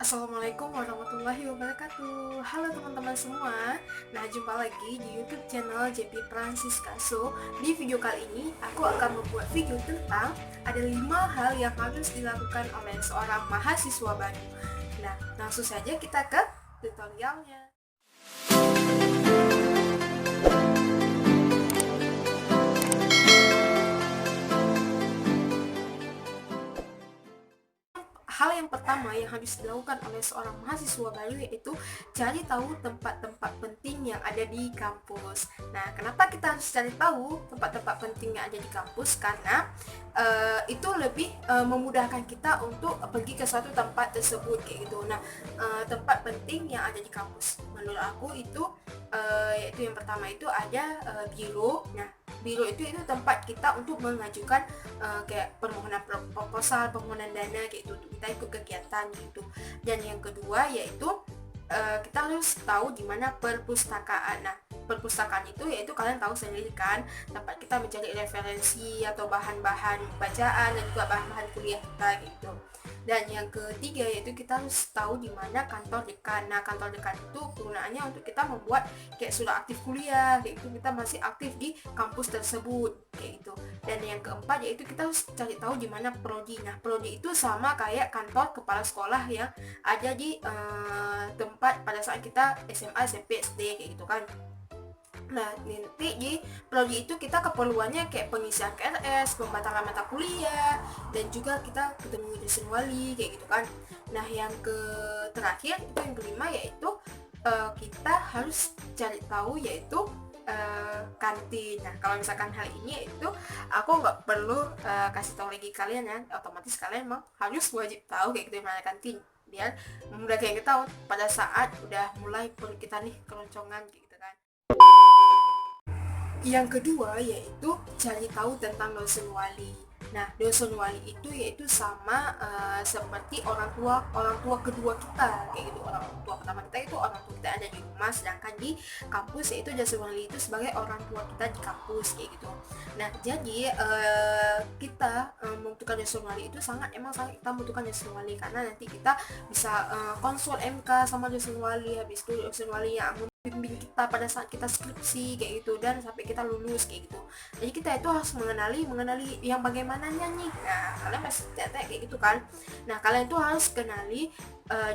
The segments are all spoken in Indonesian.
Assalamualaikum warahmatullahi wabarakatuh. Halo teman-teman semua. Nah, jumpa lagi di YouTube channel JP Francisca. Di video kali ini aku akan membuat video tentang ada 5 hal yang harus dilakukan oleh seorang mahasiswa baru. Nah, langsung saja kita ke tutorialnya. Hal yang pertama yang harus dilakukan oleh seorang mahasiswa baru yaitu cari tahu tempat-tempat penting yang ada di kampus. Nah, kenapa kita harus cari tahu tempat-tempat penting yang ada di kampus? Karena itu lebih memudahkan kita untuk pergi ke suatu tempat tersebut kayak gitu. Nah, tempat penting yang ada di kampus menurut aku itu yaitu yang pertama itu ada biro. Nah, biro itu tempat kita untuk mengajukan kayak permohonan proposal, permohonan dana kayak gitu untuk kita ikut kegiatan gitu. Dan yang kedua yaitu kita harus tahu di mana perpustakaan. Nah, perpustakaan itu yaitu kalian tahu sendiri kan, tempat kita mencari referensi atau bahan-bahan bacaan dan juga bahan-bahan kuliah kita gitu. Dan yang ketiga yaitu kita harus tahu di mana kantor dekan. Nah, kantor dekan itu kegunaannya untuk kita membuat kayak surat aktif kuliah, kayak itu kita masih aktif di kampus tersebut kayak gitu. Dan yang keempat yaitu kita harus cari tahu di mana prodi. Nah, prodi itu sama kayak kantor kepala sekolah yang ada di tempat pada saat kita SMA, SMP, SD kayak gitu kan. Nah, nanti di prodi itu kita keperluannya kayak pengisian KRS, pembatalan mata kuliah, dan juga kita ketemu dosen wali kayak gitu kan. Nah, yang terakhir itu yang kelima yaitu kita harus cari tahu yaitu kantin. Nah, kalau misalkan hal ini itu aku nggak perlu kasih tahu lagi kalian ya, otomatis kalian emang harus wajib tahu kayak gitu mana kantin biar memudahkan kita pada saat udah mulai perut kita nih keroncongan gitu kan. Yang kedua yaitu cari tahu tentang dosen wali. Nah, dosen wali itu yaitu sama seperti orang tua kedua kita kayak gitu. Orang tua pertama kita itu orang tua kita ada di rumah, sedangkan di kampus yaitu dosen wali itu sebagai orang tua kita di kampus kayak gitu. Nah, jadi kita membutuhkan dosen wali itu sangat kita membutuhkan dosen wali karena nanti kita bisa konsul MK sama dosen wali, habis itu dosen wali yang bimbing kita pada saat kita skripsi kayak gitu dan sampai kita lulus kayak gitu. Jadi kita itu harus mengenali yang bagaimananya nih. Nah, kalian pasti tanya kayak gitu kan. Nah, kalian itu harus kenali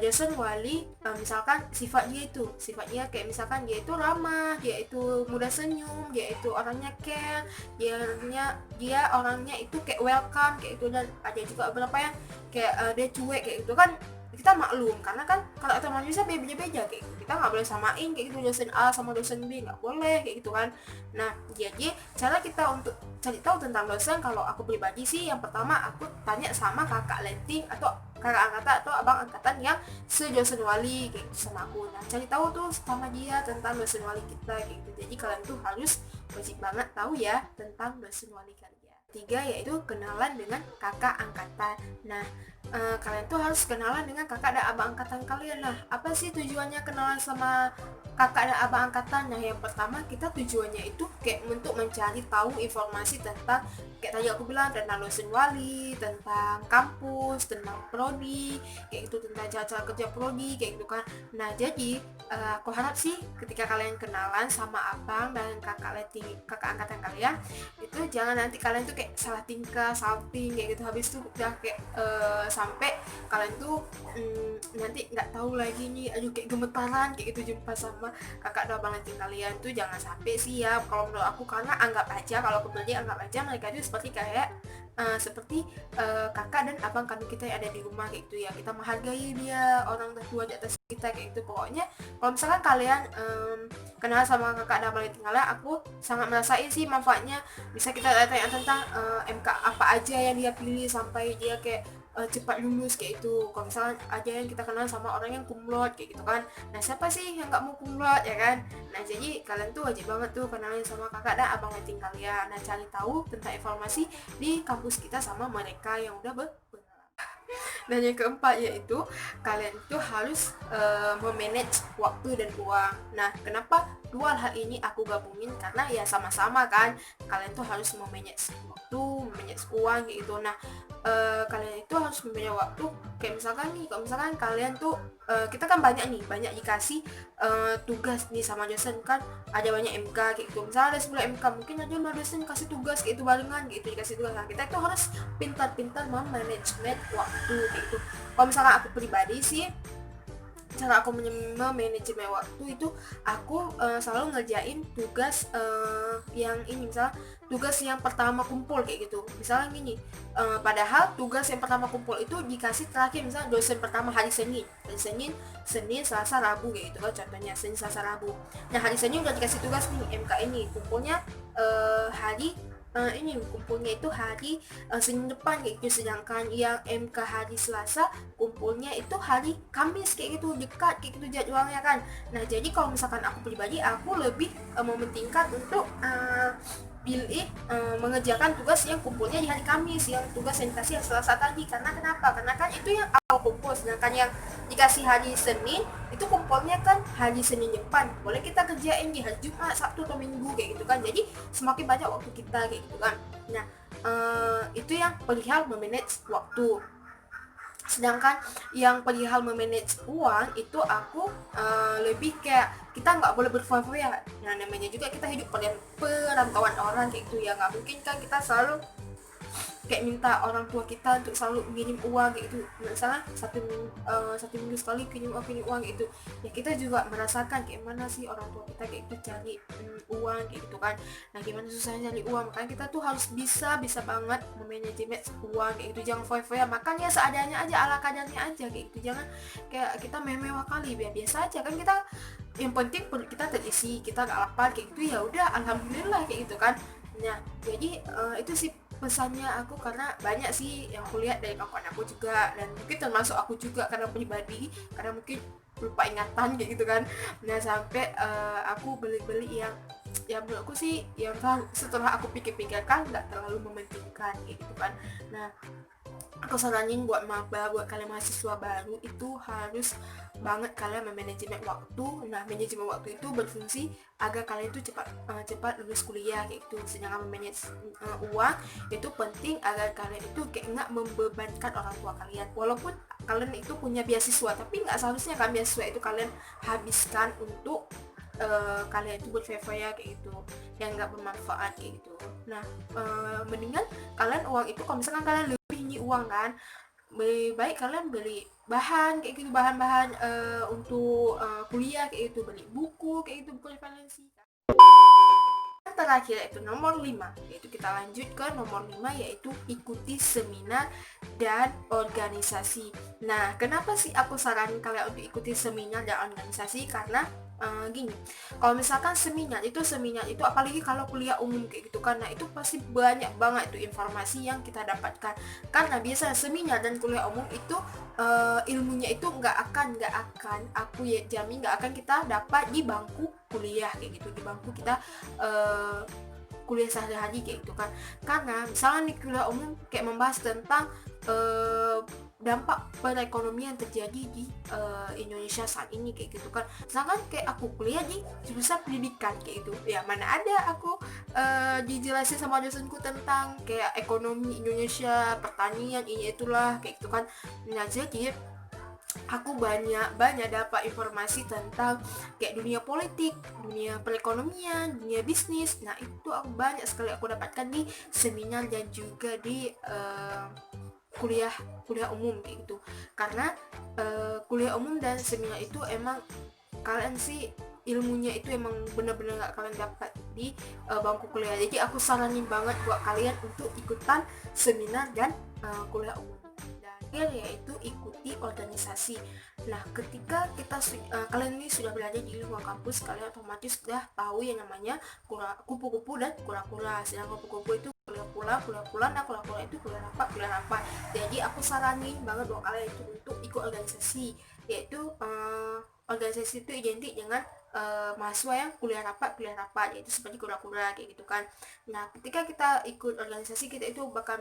dosen wali, misalkan sifatnya kayak misalkan dia itu ramah, dia itu mudah senyum, dia itu orangnya care, dia orangnya itu kayak welcome kayak itu. Dan ada juga beberapa yang kayak dia cuek kayak gitu kan. Kita maklum karena kan kalau kita manusia beda-beda kayak gitu. Kita nggak boleh samain kayak gitu dosen A sama dosen B, nggak boleh kayak gitu kan. Nah, jadi cara kita untuk cari tahu tentang dosen, kalau aku pribadi sih yang pertama aku tanya sama kakak letting atau kakak angkatan atau abang angkatan yang sedosen wali kayak gitu sama aku. Nah, cari tahu tuh sama dia tentang dosen wali kita kayak gitu. Jadi kalian tuh harus wajib banget tahu ya tentang dosen wali kalian. Tiga yaitu kenalan dengan kakak angkatan. Nah, kalian tuh harus kenalan dengan kakak dan abang angkatan kalian. Nah, apa sih tujuannya kenalan sama kakak dan abang angkatan? Nah, yang pertama kita tujuannya itu kayak untuk mencari tahu informasi tentang kayak tadi aku bilang tentang dosen wali, tentang kampus, tentang prodi, kayak itu tentang cara kerja prodi kayak gitu kan. Nah, jadi aku harap sih ketika kalian kenalan sama abang dan kakak angkatan kalian itu jangan nanti kalian tuh kayak salah tingkah, salting kayak gitu, habis itu udah kayak sampai kalian tuh nanti nggak tahu lagi nih, aduh kayak gemetaran kayak gitu jumpa sama kakak dan abang nanti kalian tuh. Jangan sampai sih ya kalau menurut aku, karena anggap aja kalau aku belajar anggap aja mereka itu seperti kayak kakak dan abang kandung kita yang ada di rumah kayak gitu ya. Kita menghargai dia, orang tua di atas kita kayak gitu. Pokoknya kalau misalkan kalian kenal sama kakak dan abang kalian, aku sangat merasain sih manfaatnya. Bisa kita tanya tentang MK apa aja yang dia pilih sampai dia kayak cepat lulus kayak itu. Kalau misalnya ada yang kita kenal sama orang yang kumlot kayak gitu kan, nah siapa sih yang nggak mau kumlot ya kan. Nah, jadi kalian tuh wajib banget tuh kenalin sama kakak dan abang letting kalian. Nah, cari tahu tentang informasi di kampus kita sama mereka yang udah berpengalaman. Dan yang keempat yaitu kalian itu harus memanage waktu dan uang. Nah, kenapa dua hal ini aku gabungin? Karena ya sama-sama kan, kalian tuh harus memanage waktu, memanage uang gitu. Nah, kalian itu harus mempunyai waktu. Kayak misalkan nih, kalau misalkan kalian tuh kita kan banyak dikasih tugas nih sama dosen kan, ada banyak MK kayak gitu, misalnya ada 10 MK, mungkin aja dosen kasih tugas kayak itu barengan gitu, dikasih tugas. Nah, kita itu harus pintar-pintar memanajemen waktu kayak gitu. Kalau misalkan aku pribadi sih, cara aku manajemen waktu itu, aku selalu ngerjain tugas yang ini, misalnya tugas yang pertama kumpul kayak gitu. Misalnya gini, padahal tugas yang pertama kumpul itu dikasih terakhir, misalnya dosen pertama hari Senin, Selasa, Rabu kayak gitu kan, contohnya Senin, Selasa, Rabu. Nah, hari Senin udah dikasih tugas nih, MK ini kumpulnya hari ini kumpulnya itu hari Senin depan kayak gitu, sedangkan yang MK hari Selasa kumpulnya itu hari Kamis kayak gitu, dekat kayak gitu jadwalnya kan. Nah, jadi kalau misalkan aku pribadi, aku lebih mementingkan untuk pilih mengerjakan tugas yang kumpulnya di hari Kamis, yang tugas yang dikasih yang Selasa tadi. Karena kenapa? Karena kan itu yang awal kumpul, sedangkan yang dikasih hari Senin itu kumpulnya kan hari Senin depan, boleh kita kerjain di hari Jumat, Sabtu atau Minggu kayak gitu kan. Jadi semakin banyak waktu kita kayak gitu kan. Nah, itu yang perihal memanage waktu. Sedangkan yang perihal memanage uang itu, aku lebih kayak kita nggak boleh berfoya-foya. Nah, namanya juga kita hidup pada perantauan orang kayak gitu ya, nggak mungkin kan kita selalu kayak minta orang tua kita untuk selalu ngirim uang kayak gitu. Misalnya satu minggu sekali kirim uang gitu ya, kita juga merasakan kayak mana sih orang tua kita kayak itu cari uang kayak gitu kan. Nah, gimana susahnya cari uang, makanya kita tuh harus bisa banget memanajemen uang kayak gitu. Jangan foya-foya, makannya seadanya aja, ala kadarnya aja kayak gitu. Jangan kayak kita mewah kali, biasa aja kan kita, yang penting perut kita terisi, kita gak lapar kayak gitu, ya udah alhamdulillah kayak gitu kan. Nah, jadi itu sih pesannya aku, karena banyak sih yang aku lihat dari kawan aku juga, dan mungkin termasuk aku juga karena pribadi, karena mungkin lupa ingatan kayak gitu kan. Nah, sampai aku beli-beli yang menurutku sih, yang setelah aku pikir-pikirkan nggak terlalu mementingkan kayak gitu kan. Nah, aku saranin buat kalian mahasiswa baru itu harus banget kalian memanajemen waktu. Nah, manajemen waktu itu berfungsi agar kalian itu cepat lulus kuliah kayak gitu. Sedangkan memanage uang itu penting agar kalian itu kayak nggak membebankan orang tua kalian. Walaupun kalian itu punya beasiswa, tapi nggak seharusnya kan beasiswa itu kalian habiskan untuk kalian itu berfoya-foya kayak gitu, yang nggak bermanfaat kayak gitu. Nah, mendingan kalian uang itu, kalau misalkan kalian lebih nih uang kan, lebih baik kalian beli bahan kayak gitu, bahan-bahan untuk kuliah kayak gitu, beli buku kayak gitu, buku referensi. Terakhir yaitu nomor 5, yaitu kita lanjut ke nomor 5, yaitu ikuti seminar dan organisasi. Nah, kenapa sih aku saranin kalian untuk ikuti seminar dan organisasi? Karena gini, kalau misalkan seminar itu apalagi kalau kuliah umum kayak gitu kan, nah itu pasti banyak banget itu informasi yang kita dapatkan. Karena biasanya seminar dan kuliah umum itu ilmunya itu nggak akan aku ya jamin nggak akan kita dapat di bangku kuliah kayak gitu, di bangku kita kuliah sehari-hari kayak gitu kan. Karena misalnya nih kuliah umum kayak membahas tentang dampak perekonomian terjadi di Indonesia saat ini kayak gitu kan. Misalkan kayak aku kuliah di jurusan pendidikan kayak gitu ya, mana ada aku dijelasin sama dosenku tentang kayak ekonomi Indonesia, pertanian, ini itulah kayak gitu kan. Nah, jadi aku banyak dapat informasi tentang kayak dunia politik, dunia perekonomian, dunia bisnis. Nah, itu aku banyak sekali aku dapatkan di seminar dan juga di kuliah umum kayak gitu. Karena kuliah umum dan seminar itu emang kalian sih ilmunya itu emang bener-bener gak kalian dapat di bangku kuliah. Jadi aku saranin banget buat kalian untuk ikutan seminar dan kuliah umum. Yaitu ikuti organisasi. Nah, ketika kalian ini sudah berada di lingkungan kampus, kalian otomatis sudah tahu yang namanya kupu-kupu dan kura-kura. Sedangkan kupu-kupu itu kuliah pulang, nah kura-kura itu kuliah rapat. Jadi aku saranin banget buat kalian itu untuk ikut organisasi, yaitu organisasi itu identik dengan mahasiswa yang kuliah rapat, yaitu seperti kura-kura kayak gitu kan. Nah, ketika kita ikut organisasi, kita itu bakal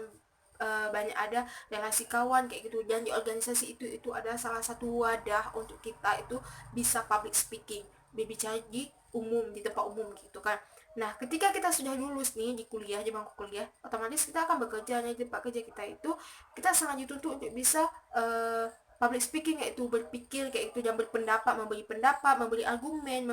banyak ada relasi kawan kayak gitu, dan di organisasi itu ada salah satu wadah untuk kita itu bisa public speaking, berbicara di tempat umum gitu kan. Nah, ketika kita sudah lulus nih di kuliah, di bangku kuliah, otomatis kita akan bekerja nih di tempat kerja kita itu, kita sangat dituntut untuk bisa public speaking, yaitu berpikir kayak itu dan berpendapat, memberi argumen,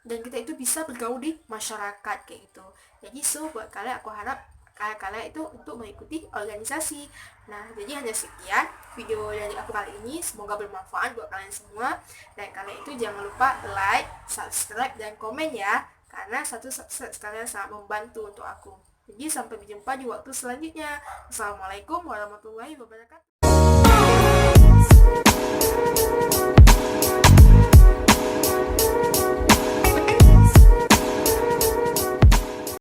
dan kita itu bisa bergaul di masyarakat kayak gitu. Jadi buat kalian aku harap kalian itu untuk mengikuti organisasi. Nah, jadi hanya sekian video dari aku kali ini. Semoga bermanfaat buat kalian semua. Dan kalian itu jangan lupa like, subscribe, dan komen ya. Karena satu subscribe kalian sangat membantu untuk aku. Jadi sampai berjumpa di waktu selanjutnya. Assalamualaikum warahmatullahi wabarakatuh.